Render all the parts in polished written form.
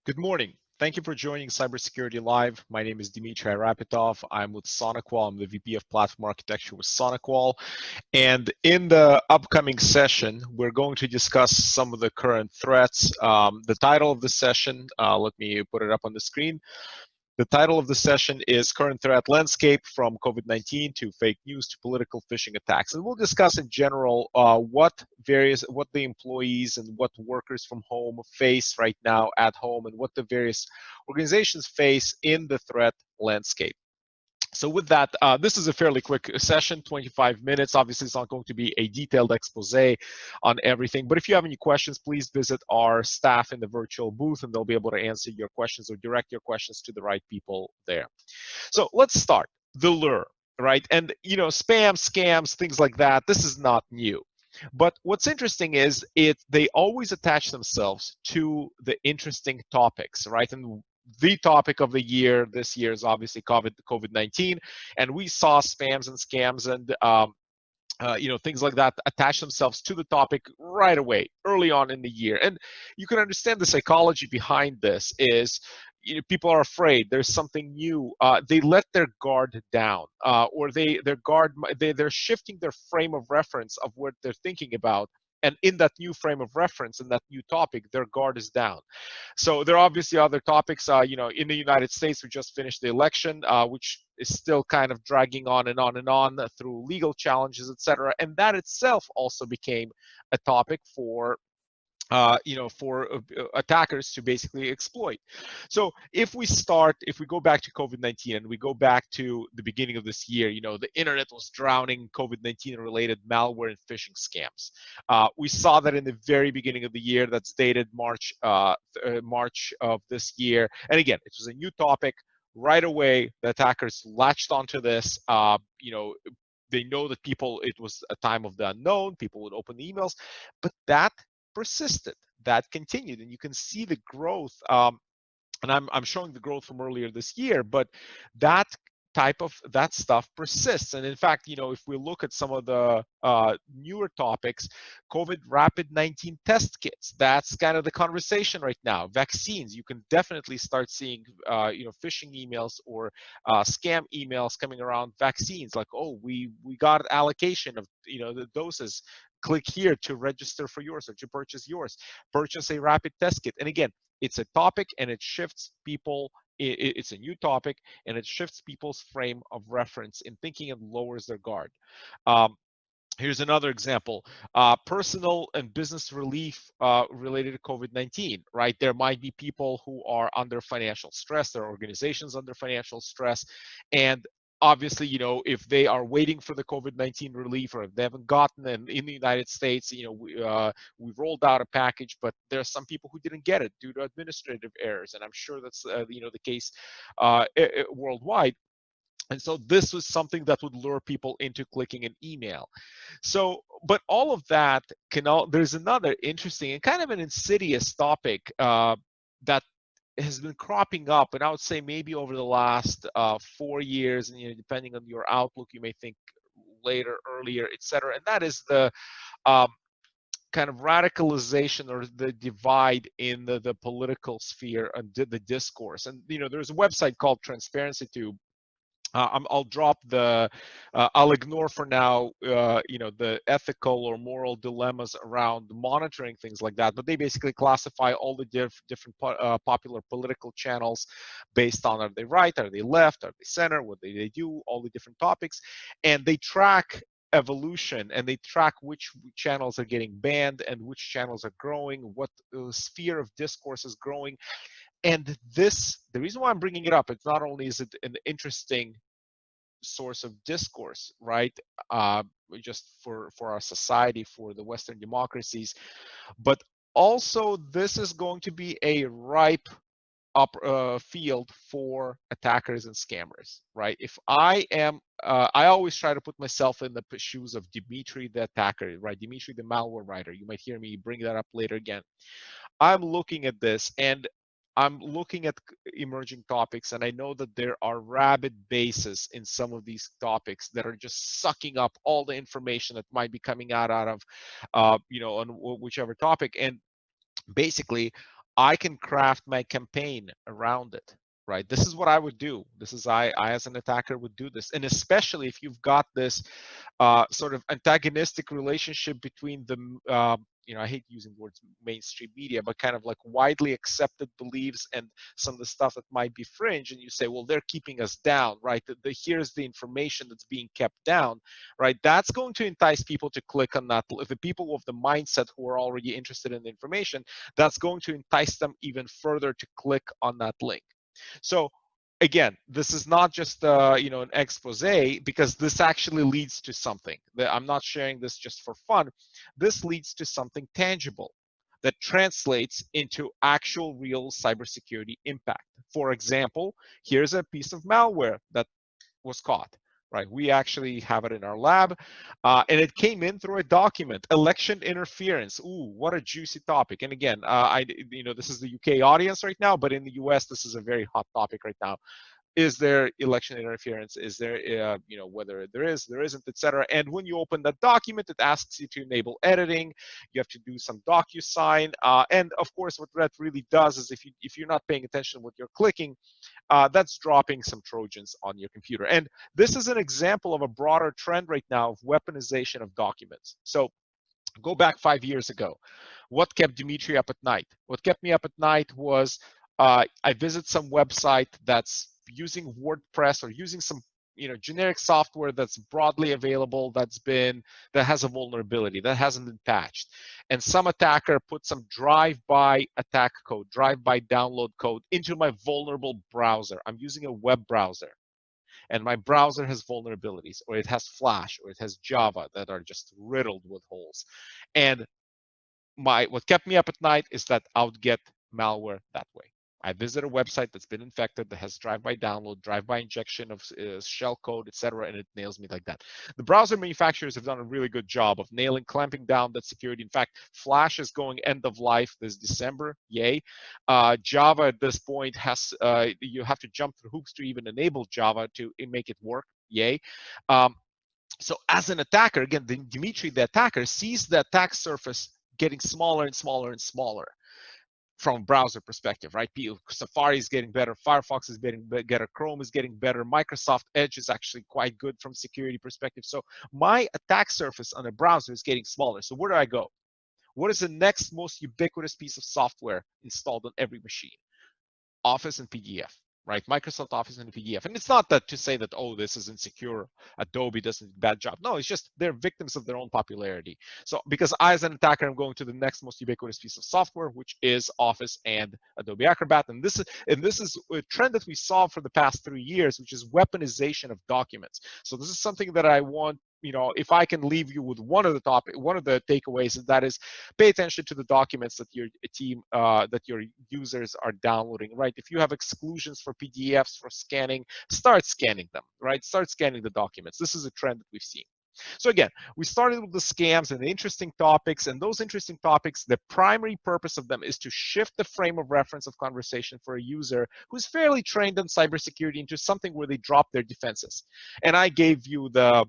Good morning. Thank you for joining Cybersecurity Live. My name is Dmitriy Ayrapetov. I'm with SonicWall. I'm the VP of Platform Architecture with SonicWall. And in the upcoming session, we're going to discuss some of the current threats. The title of the session, let me put it up on the screen. The title of the session is Current Threat Landscape from COVID-19 to Fake News to Political Phishing Attacks. And we'll discuss in general what the employees and what workers from home face right now at home and what the various organizations face in the threat landscape. So with that, this is a fairly quick session, 25 minutes. Obviously, it's not going to be a detailed expose on everything. But if you have any questions, please visit our staff in the virtual booth, and they'll be able to answer your questions or direct your questions to the right people there. So let's start. The lure, right? And, spam, scams, things like that, this is not new. But what's interesting is they always attach themselves to the interesting topics, right? And the topic of the year this year is obviously COVID-19, and we saw spams and scams and things like that attach themselves to the topic right away, early on in the year. And you can understand the psychology behind this is people are afraid there's something new. They let their guard down, or they're shifting their frame of reference of what they're thinking about. And in that new frame of reference, in that new topic, their guard is down. So there are obviously other topics. In the United States, we just finished the election, which is still kind of dragging on and on and on through legal challenges, etc. And that itself also became a topic for attackers to basically exploit. So if we go back to COVID-19 and we go back to the beginning of this year, the internet was drowning COVID-19 related malware and phishing scams. We saw that in the very beginning of the year. That's dated March of this year. And again, it was a new topic. Right away, the attackers latched onto this. They know that it was a time of the unknown. People would open the emails, but that persisted, that continued, and you can see the growth. And I'm showing the growth from earlier this year, but that that stuff persists. And in fact, if we look at some of the newer topics, COVID rapid 19 test kits, that's kind of the conversation right now. Vaccines, you can definitely start seeing phishing emails or scam emails coming around vaccines, like, oh, we got allocation of the doses, click here to register for yours or to purchase yours, purchase a rapid test kit. And again, it's a topic and it shifts people. It's a new topic and it shifts people's frame of reference in thinking and lowers their guard. Here's another example, personal and business relief related to COVID-19, right? There might be people who are under financial stress, there are organizations under financial stress, and obviously, if they are waiting for the COVID-19 relief or if they haven't gotten it in the United States, we rolled out a package, but there are some people who didn't get it due to administrative errors, and I'm sure that's the case worldwide. And so this was something that would lure people into clicking an email. So, but all of that there's another interesting and kind of an insidious topic that has been cropping up, and I would say maybe over the last 4 years, and depending on your outlook, you may think later, earlier, etc. And that is the um, kind of radicalization or the divide in the political sphere and the discourse. And there's a website called TransparencyTube. I'll drop I'll ignore for now, the ethical or moral dilemmas around monitoring things like that. But they basically classify all the different popular political channels based on, are they right, are they left, are they center, what they do, all the different topics, and they track evolution and they track which channels are getting banned and which channels are growing, what sphere of discourse is growing. And the reason why I'm bringing it up, it's not only is it an interesting source of discourse, right? Just for our society, for the Western democracies, but also this is going to be a ripe field for attackers and scammers, right? If I always try to put myself in the shoes of Dmitry the attacker, right? Dmitry the malware writer. You might hear me bring that up later again. I'm looking at this and I'm looking at emerging topics, and I know that there are rabid bases in some of these topics that are just sucking up all the information that might be coming out of, on whichever topic. And basically, I can craft my campaign around it, right? This is what I would do. This is I as an attacker would do this, and especially if you've got this sort of antagonistic relationship between the I hate using words mainstream media, but kind of like widely accepted beliefs and some of the stuff that might be fringe, and you say, well, they're keeping us down, right? Here's the information that's being kept down, right? That's going to entice people to click on that. The people of the mindset who are already interested in the information, that's going to entice them even further to click on that link. So again, this is not just an expose, because this actually leads to something. I'm not sharing this just for fun. This leads to something tangible that translates into actual real cybersecurity impact. For example, here's a piece of malware that was caught. Right, we actually have it in our lab, and it came in through a document. Election interference. Ooh, what a juicy topic! And again, this is the UK audience right now, but in the US, this is a very hot topic right now. Is there election interference? Is there, whether there is, there isn't, etc. And when you open that document, it asks you to enable editing. You have to do some DocuSign, and of course, what that really does is if you're not paying attention to what you're clicking, that's dropping some Trojans on your computer. And this is an example of a broader trend right now of weaponization of documents. So go back 5 years ago. What kept Dmitry up at night? What kept me up at night was I visit some website that's using WordPress or using some generic software that's broadly available, that has a vulnerability that hasn't been patched, and some attacker put some drive-by attack code, drive-by download code into my vulnerable browser. I'm using a web browser, and my browser has vulnerabilities, or it has Flash, or it has Java that are just riddled with holes. And what kept me up at night is that I would get malware that way. I visit a website that's been infected, that has drive-by download, drive-by injection of shell code, etc., and it nails me like that. The browser manufacturers have done a really good job of clamping down that security. In fact, Flash is going end of life this December. Yay! Java at this point you have to jump through hoops to even enable Java to make it work. Yay! So as an attacker, again, Dmitry, the attacker, sees the attack surface getting smaller and smaller and smaller from a browser perspective, right? Safari is getting better, Firefox is getting better, Chrome is getting better, Microsoft Edge is actually quite good from security perspective. So my attack surface on a browser is getting smaller. So where do I go? What is the next most ubiquitous piece of software installed on every machine? Office and PDF, right? Microsoft Office and PDF. And it's not that to say that, oh, this is insecure, Adobe does a bad job. No, it's just they're victims of their own popularity. So because I, as an attacker, am going to the next most ubiquitous piece of software, which is Office and Adobe Acrobat. And this is a trend that we saw for the past 3 years, which is weaponization of documents. So this is something that I want, if I can leave you with one of the takeaways, that is, pay attention to the documents that your team, that your users are downloading, right? If you have exclusions for PDFs for scanning, start scanning them, right? Start scanning the documents. This is a trend that we've seen. So again, we started with the scams and the interesting topics, and those interesting topics, the primary purpose of them is to shift the frame of reference of conversation for a user who's fairly trained in cybersecurity into something where they drop their defenses. And I gave you the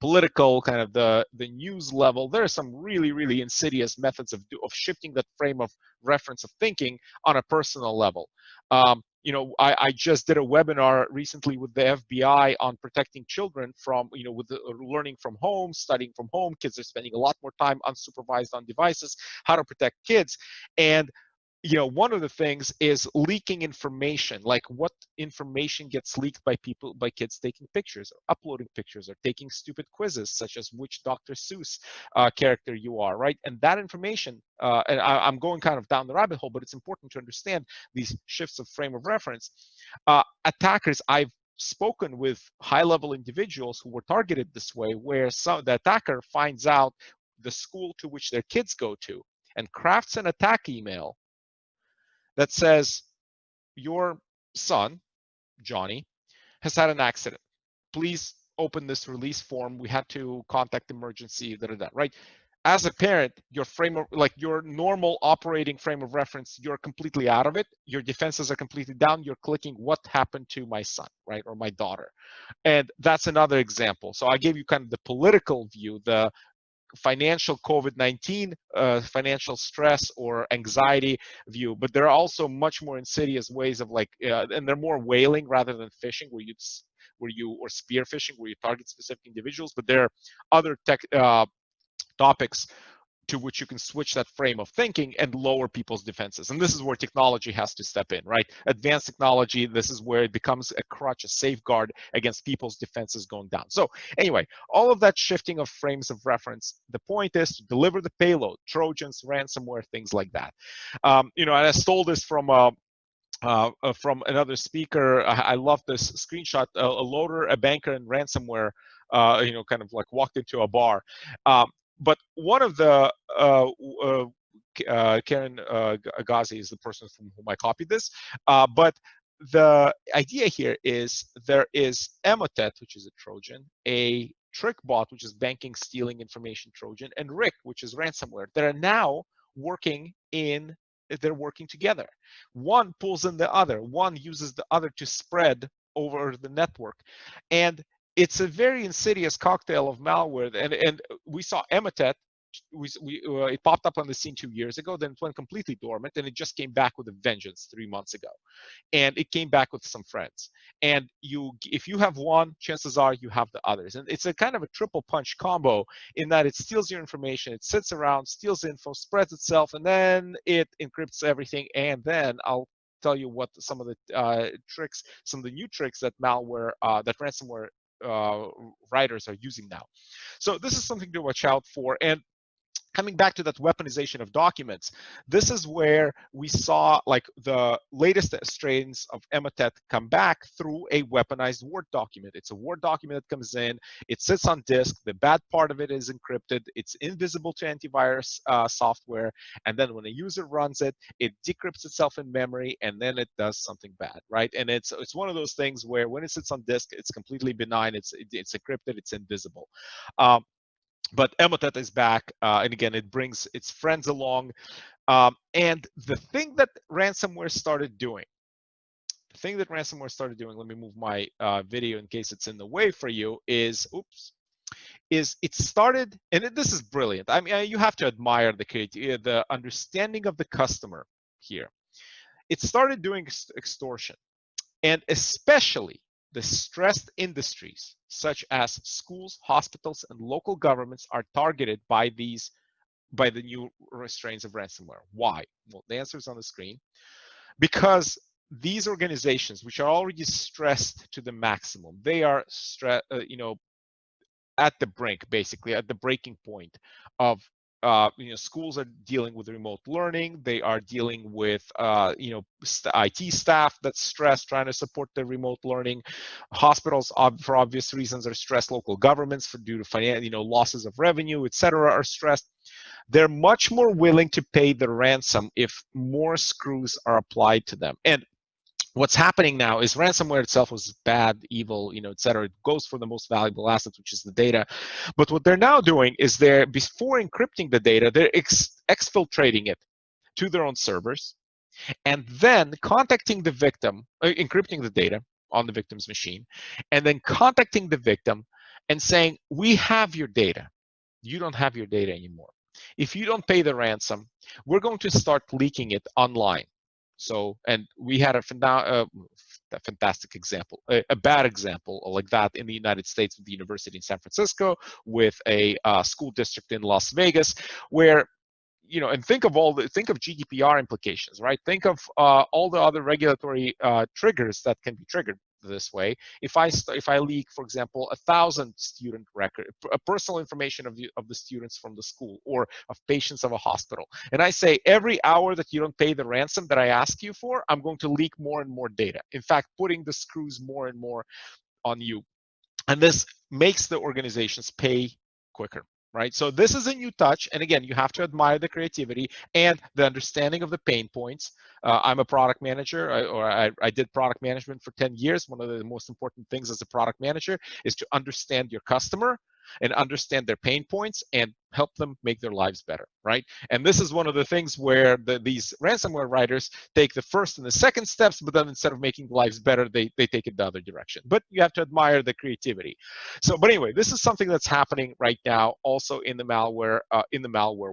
political kind of the news level. There are some really, really insidious methods of shifting that frame of reference of thinking on a personal level. I just did a webinar recently with the FBI on protecting children from, with learning from home, studying from home. Kids are spending a lot more time unsupervised on devices, how to protect kids. And one of the things is leaking information, like what information gets leaked by kids taking pictures or uploading pictures or taking stupid quizzes, such as which Dr. Seuss character you are, right? And that information, and I'm going kind of down the rabbit hole, but it's important to understand these shifts of frame of reference. Attackers, I've spoken with high-level individuals who were targeted this way, where the attacker finds out the school to which their kids go to and crafts an attack email that says, your son, Johnny, has had an accident. Please open this release form. We had to contact emergency, right? As a parent, your normal operating frame of reference, you're completely out of it. Your defenses are completely down. You're clicking, what happened to my son, right? Or my daughter. And that's another example. So I gave you kind of the political view, financial COVID-19, financial stress or anxiety view, but there are also much more insidious ways of like, and they're more whaling rather than phishing, or spear phishing, where you target specific individuals. But there are other topics to which you can switch that frame of thinking and lower people's defenses. And this is where technology has to step in, right? Advanced technology, this is where it becomes a crutch, a safeguard against people's defenses going down. So anyway, all of that shifting of frames of reference, the point is to deliver the payload, Trojans, ransomware, things like that. And I stole this from another speaker. I love this screenshot. A loader, a banker, and ransomware, kind of like walked into a bar. But one of the Karen Ghazi is the person from whom I copied this. But the idea here is there is Emotet, which is a Trojan, a TrickBot, which is banking stealing information Trojan, and Rick, which is ransomware. That are now they're working together. One pulls in the other. One uses the other to spread over the network. And it's a very insidious cocktail of malware. And we saw Emotet. It popped up on the scene 2 years ago, then it went completely dormant, and it just came back with a vengeance 3 months ago. And it came back with some friends. And if you have one, chances are you have the others. And it's a kind of a triple punch combo in that it steals your information, it sits around, steals info, spreads itself, and then it encrypts everything. And then I'll tell you what some of the some of the new tricks that ransomware writers are using now. So this is something to watch out for. And coming back to that weaponization of documents, this is where we saw like the latest strains of Emotet come back through a weaponized Word document. It's a Word document that comes in, it sits on disk, the bad part of it is encrypted, it's invisible to antivirus software, and then when a user runs it, it decrypts itself in memory, and then it does something bad, right? And it's one of those things where when it sits on disk, it's completely benign, it's encrypted, it's invisible. But Emotet is back, and again, it brings its friends along. And the thing that ransomware started doing, let me move my video in case it's in the way for you, is it started, and this is brilliant. I mean, you have to admire the understanding of the customer here. It started doing extortion, and especially the stressed industries such as schools, hospitals, and local governments are targeted by the new strains of ransomware. Why? Well, the answer is on the screen. Because these organizations, which are already stressed to the maximum, they are at the brink, basically at the breaking point of schools are dealing with remote learning. They are dealing with IT staff that's stressed trying to support the remote learning. Hospitals, for obvious reasons, are stressed. Local governments, due to losses of revenue, etc., are stressed. They're much more willing to pay the ransom if more screws are applied to them. And what's happening now is ransomware itself was bad, evil, et cetera. It goes for the most valuable assets, which is the data. But what they're now doing is before encrypting the data, they're exfiltrating it to their own servers, and then contacting the victim, encrypting the data on the victim's machine, and then contacting the victim and saying, we have your data. You don't have your data anymore. If you don't pay the ransom, we're going to start leaking it online. So, and we had a fantastic example, a bad example like that in the United States with the university in San Francisco, with a school district in Las Vegas, where and think of GDPR implications, right? Think of all the other regulatory triggers that can be triggered this way. If I leak, for example, 1,000 student record, personal information of the students from the school or of patients of a hospital, and I say every hour that you don't pay the ransom that I ask you for, I'm going to leak more and more data. In fact, putting the screws more and more on you, and this makes the organizations pay quicker. Right. So this is a new touch. And again, you have to admire the creativity and the understanding of the pain points. I'm a product manager, I did product management for 10 years. One of the most important things as a product manager is to understand your customer and understand their pain points and help them make their lives better, right? And this is one of the things where these ransomware writers take the first and the second steps, but then instead of making lives better, they take it the other direction. But you have to admire the creativity. So, but anyway, this is something that's happening right now, also in the malware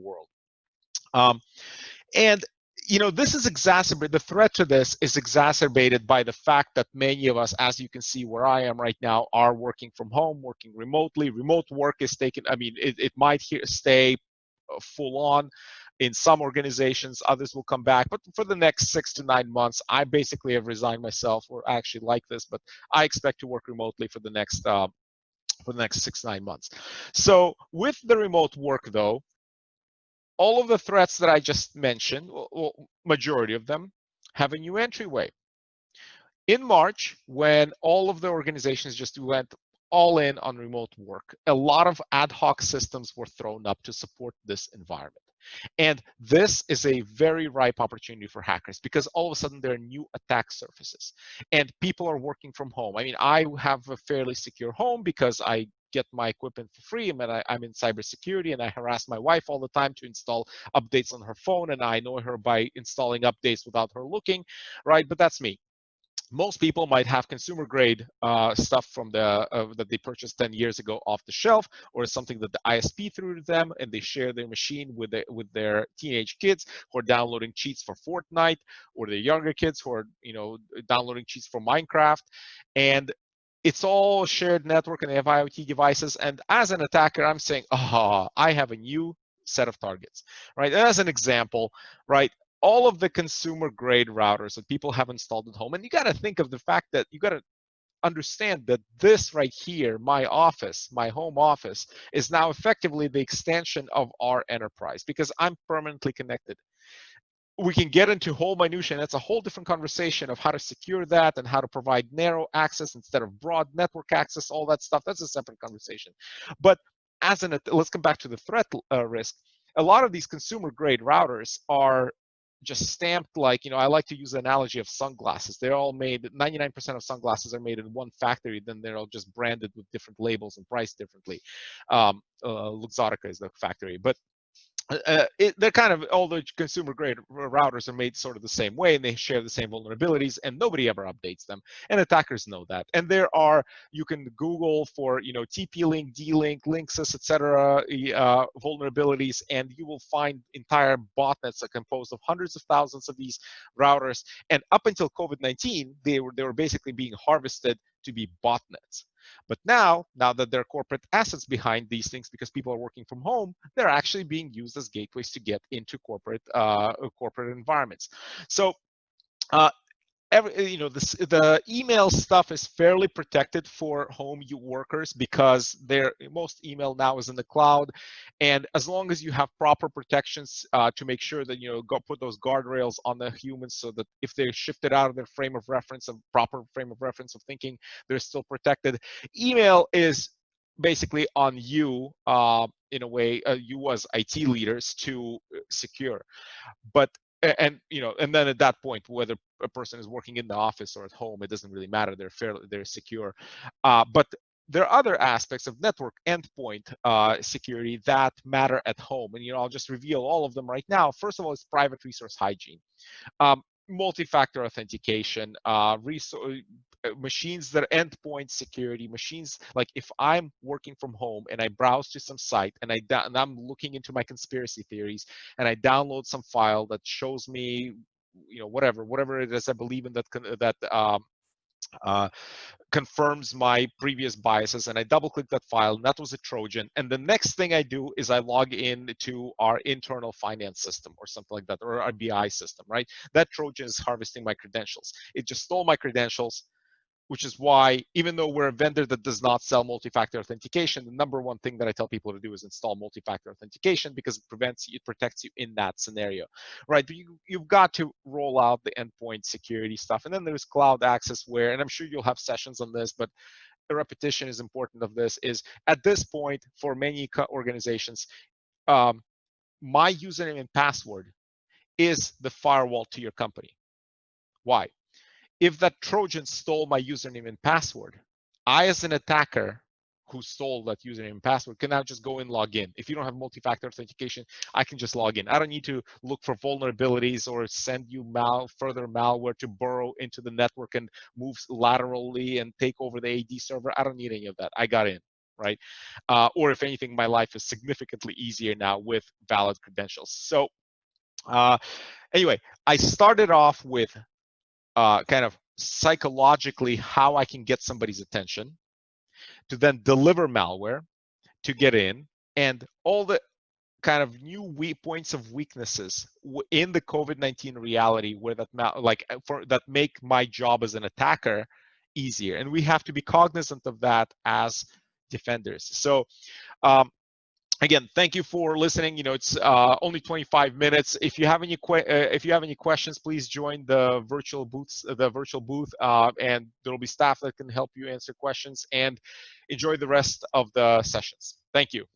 world. And this is exacerbated. The threat to this is exacerbated by the fact that many of us, as you can see where I am right now, are working from home, working remotely. Remote work is taken. I mean, it might stay full on in some organizations. Others will come back. But for the next 6 to 9 months, I basically have resigned myself, or I actually like this, but I expect to work remotely for the next 6 to 9 months. So with the remote work, though, all of the threats that I just mentioned, well, majority of them, have a new entryway. In March, when all of the organizations just went all in on remote work, a lot of ad hoc systems were thrown up to support this environment. And this is a very ripe opportunity for hackers because all of a sudden there are new attack surfaces and people are working from home. I mean, I have a fairly secure home because I get my equipment for free. I mean, I'm in cybersecurity and I harass my wife all the time to install updates on her phone, and I know her by installing updates without her looking, right? But that's me. Most people might have consumer grade stuff from that they purchased 10 years ago off the shelf, or something that the ISP threw to them, and they share their machine with their teenage kids who are downloading cheats for Fortnite, or the younger kids who are downloading cheats for Minecraft, and it's all shared network, and they have IoT devices. And as an attacker, I'm saying, I have a new set of targets, right? And as an example, right, all of the consumer grade routers that people have installed at home, and you got to think of the fact that you got to understand that this right here, my office, my home office, is now effectively the extension of our enterprise because I'm permanently connected. We can get into whole minutia, and that's a whole different conversation of how to secure that and how to provide narrow access instead of broad network access, all that stuff. That's a separate conversation. But let's come back to the threat risk. A lot of these consumer grade routers are just stamped like, I like to use the analogy of sunglasses. They're all made, 99% of sunglasses are made in one factory, then they're all just branded with different labels and priced differently. Luxottica is the factory. But they're kind of, all the consumer grade routers are made sort of the same way, and they share the same vulnerabilities, and nobody ever updates them, and attackers know that. And you can Google for TP-Link, D-Link, Linksys, etc. Vulnerabilities, and you will find entire botnets that composed of hundreds of thousands of these routers. And up until COVID-19, they were basically being harvested to be botnets. But now that there are corporate assets behind these things because people are working from home, they're actually being used as gateways to get into corporate environments. So the email stuff is fairly protected for home workers because most email now is in the cloud, and as long as you have proper protections to make sure that put those guardrails on the humans, so that if they're shifted out of their frame of reference, of proper frame of reference of thinking, they're still protected. Email is basically on you, in a way, you as IT leaders to secure. But and then at that point, whether a person is working in the office or at home, it doesn't really matter. They're secure. But there are other aspects of network endpoint security that matter at home, and I'll just reveal all of them right now. First of all, it's private resource hygiene. Multi-factor authentication, machines that are endpoint security, machines like if I'm working from home and I browse to some site and I'm looking into my conspiracy theories and I download some file that shows me, whatever it is I believe in, that confirms my previous biases, and I double click that file, and that was a Trojan. And the next thing I do is I log in to our internal finance system or something like that, or our BI system, right? That Trojan is harvesting my credentials. It just stole my credentials, which is why, even though we're a vendor that does not sell multi-factor authentication, the number one thing that I tell people to do is install multi-factor authentication because it protects you in that scenario, right? But you've got to roll out the endpoint security stuff. And then there's cloud access where, and I'm sure you'll have sessions on this, but a repetition is important of this, is at this point, for many organizations, my username and password is the firewall to your company. Why? If that Trojan stole my username and password, I, as an attacker who stole that username and password can now just go and log in. If you don't have multi-factor authentication, I can just log in. I don't need to look for vulnerabilities or send you further malware to burrow into the network and move laterally and take over the AD server. I don't need any of that. I got in, right? Or if anything, my life is significantly easier now with valid credentials. So anyway, I started off with kind of psychologically how I can get somebody's attention, to then deliver malware to get in, and all the kind of new points of weaknesses in the COVID-19 reality where that that make my job as an attacker easier. And we have to be cognizant of that as defenders. So again, thank you for listening. It's only 25 minutes. If you have any questions, please join the virtual booth, and there will be staff that can help you answer questions. And enjoy the rest of the sessions. Thank you.